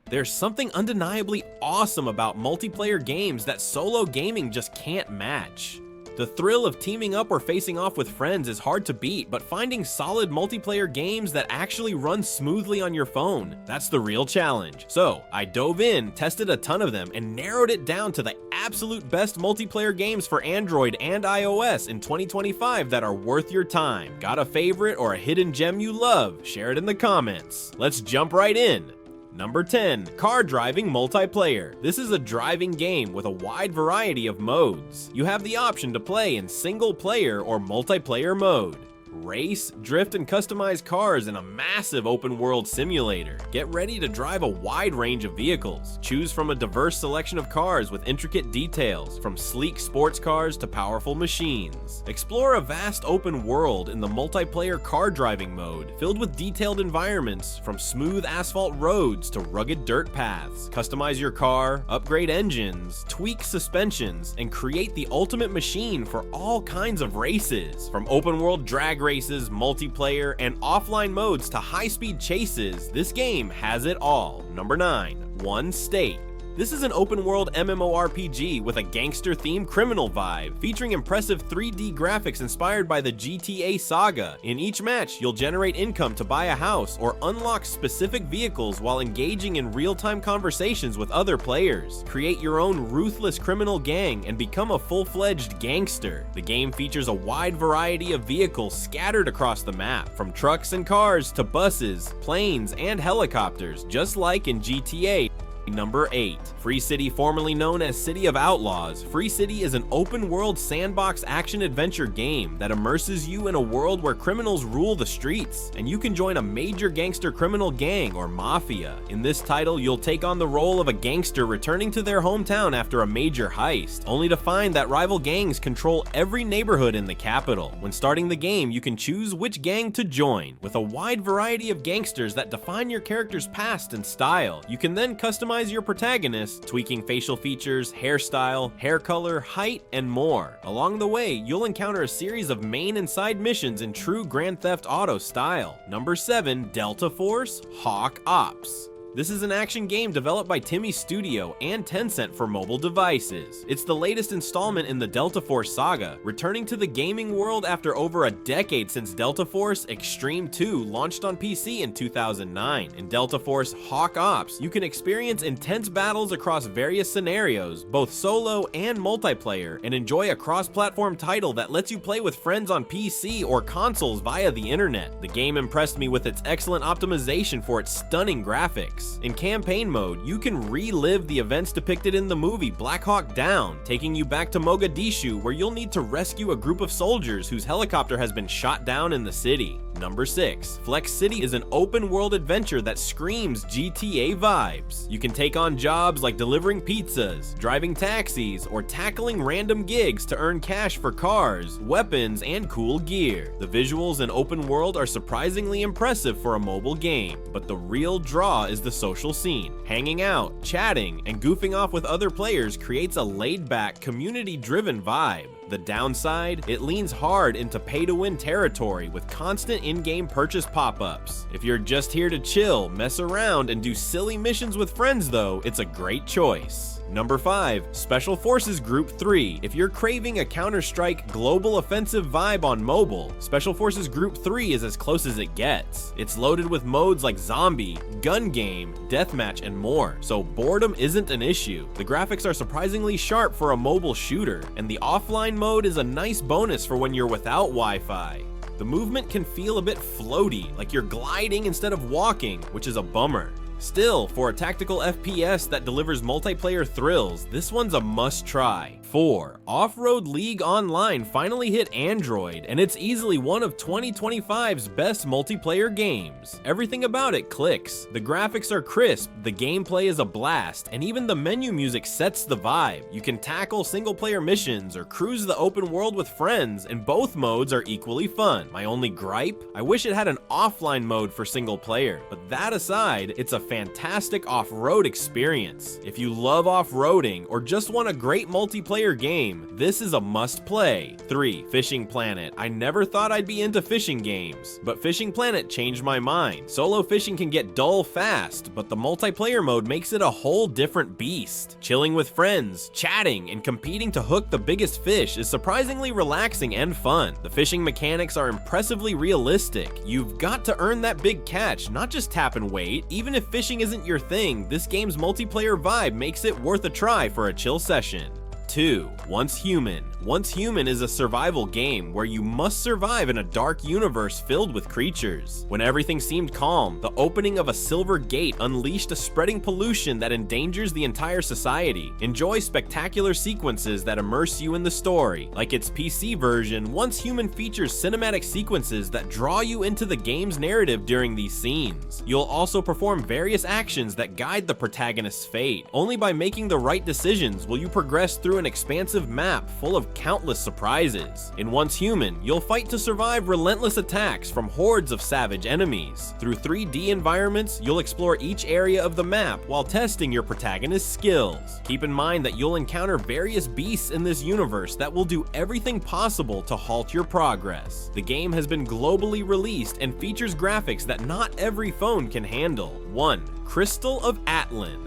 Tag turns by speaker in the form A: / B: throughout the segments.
A: There's something undeniably awesome about multiplayer games that solo gaming just can't match. The thrill of teaming up or facing off with friends is hard to beat, but finding solid multiplayer games that actually run smoothly on your phone, that's the real challenge. So, I dove in, tested a ton of them, and narrowed it down to the absolute best multiplayer games for Android and iOS in 2025 that are worth your time. Got a favorite or a hidden gem you love? Share it in the comments. Let's jump right in. Number 10, Car Driving Multiplayer. This is a driving game with a wide variety of modes. You have the option to play in single player or multiplayer mode. Race, drift, and customize cars in a massive open world simulator. Get ready to drive a wide range of vehicles. Choose from a diverse selection of cars with intricate details, from sleek sports cars to powerful machines. Explore a vast open world in the multiplayer car driving mode, filled with detailed environments from smooth asphalt roads to rugged dirt paths. Customize your car, upgrade engines, tweak suspensions, and create the ultimate machine for all kinds of races. From open world drag races, multiplayer, and offline modes to high-speed chases, this game has it all. Number 9, One State. This is an open-world MMORPG with a gangster-themed criminal vibe, featuring impressive 3D graphics inspired by the GTA saga. In each match, you'll generate income to buy a house or unlock specific vehicles while engaging in real-time conversations with other players. Create your own ruthless criminal gang and become a full-fledged gangster. The game features a wide variety of vehicles scattered across the map, from trucks and cars to buses, planes, and helicopters, just like in GTA. Number 8, Free City, formerly known as City of Outlaws. Free City is an open-world sandbox action-adventure game that immerses you in a world where criminals rule the streets, and you can join a major gangster criminal gang or mafia. In this title, you'll take on the role of a gangster returning to their hometown after a major heist, only to find that rival gangs control every neighborhood in the capital. When starting the game, you can choose which gang to join. With a wide variety of gangsters that define your character's past and style, you can then customize your protagonist, tweaking facial features, hairstyle, hair color, height, and more. Along the way, you'll encounter a series of main and side missions in true Grand Theft Auto style. Number 7, Delta Force Hawk Ops. This is an action game developed by Timmy Studio and Tencent for mobile devices. It's the latest installment in the Delta Force saga, returning to the gaming world after over a decade since Delta Force Extreme 2 launched on PC in 2009. In Delta Force Hawk Ops, you can experience intense battles across various scenarios, both solo and multiplayer, and enjoy a cross-platform title that lets you play with friends on PC or consoles via the internet. The game impressed me with its excellent optimization for its stunning graphics. In campaign mode, you can relive the events depicted in the movie Black Hawk Down, taking you back to Mogadishu, where you'll need to rescue a group of soldiers whose helicopter has been shot down in the city. Number 6, Flex City is an open-world adventure that screams GTA vibes. You can take on jobs like delivering pizzas, driving taxis, or tackling random gigs to earn cash for cars, weapons, and cool gear. The visuals and open world are surprisingly impressive for a mobile game, but the real draw is the social scene. Hanging out, chatting, and goofing off with other players creates a laid-back, community-driven vibe. The downside? It leans hard into pay-to-win territory with constant in-game purchase pop-ups. If you're just here to chill, mess around, and do silly missions with friends though, it's a great choice. Number 5, Special Forces Group 3. If you're craving a Counter-Strike global offensive vibe on mobile, Special Forces Group 3 is as close as it gets. It's loaded with modes like Zombie, Gun Game, Deathmatch, and more, so boredom isn't an issue. The graphics are surprisingly sharp for a mobile shooter, and the offline mode is a nice bonus for when you're without Wi-Fi. The movement can feel a bit floaty, like you're gliding instead of walking, which is a bummer. Still, for a tactical FPS that delivers multiplayer thrills, this one's a must-try. 4, Off-Road League Online finally hit Android, and it's easily one of 2025's best multiplayer games. Everything about it clicks. The graphics are crisp, the gameplay is a blast, and even the menu music sets the vibe. You can tackle single-player missions or cruise the open world with friends, and both modes are equally fun. My only gripe? I wish it had an offline mode for single-player, but that aside, it's a fantastic off-road experience. If you love off-roading or just want a great multiplayer multiplayer game, this is a must-play. 3. Fishing Planet. I never thought I'd be into fishing games, but Fishing Planet changed my mind. Solo fishing can get dull fast, but the multiplayer mode makes it a whole different beast. Chilling with friends, chatting, and competing to hook the biggest fish is surprisingly relaxing and fun. The fishing mechanics are impressively realistic. You've got to earn that big catch, not just tap and wait. Even if fishing isn't your thing, this game's multiplayer vibe makes it worth a try for a chill session. 2. Once Human. Once Human is a survival game where you must survive in a dark universe filled with creatures. When everything seemed calm, the opening of a silver gate unleashed a spreading pollution that endangers the entire society. Enjoy spectacular sequences that immerse you in the story. Like its PC version, Once Human features cinematic sequences that draw you into the game's narrative during these scenes. You'll also perform various actions that guide the protagonist's fate. Only by making the right decisions will you progress through an expansive map full of countless surprises. In Once Human, you'll fight to survive relentless attacks from hordes of savage enemies. Through 3D environments, you'll explore each area of the map while testing your protagonist's skills. Keep in mind that you'll encounter various beasts in this universe that will do everything possible to halt your progress. The game has been globally released and features graphics that not every phone can handle. 1. Crystal of Atlan.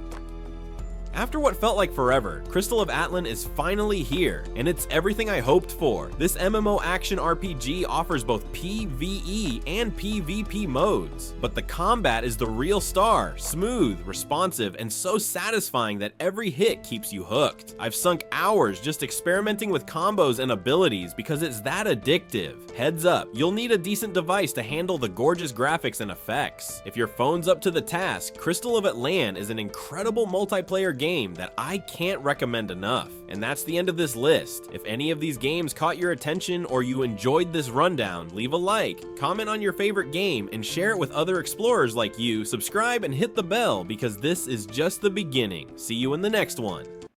A: After what felt like forever, Crystal of Atlan is finally here, and it's everything I hoped for. This MMO action RPG offers both PvE and PvP modes, but the combat is the real star, smooth, responsive, and so satisfying that every hit keeps you hooked. I've sunk hours just experimenting with combos and abilities because it's that addictive. Heads up, you'll need a decent device to handle the gorgeous graphics and effects. If your phone's up to the task, Crystal of Atlan is an incredible multiplayer game that I can't recommend enough. And that's the end of this list. If any of these games caught your attention or you enjoyed this rundown, leave a like, comment on your favorite game, and share it with other explorers like you. Subscribe and hit the bell because this is just the beginning. See you in the next one.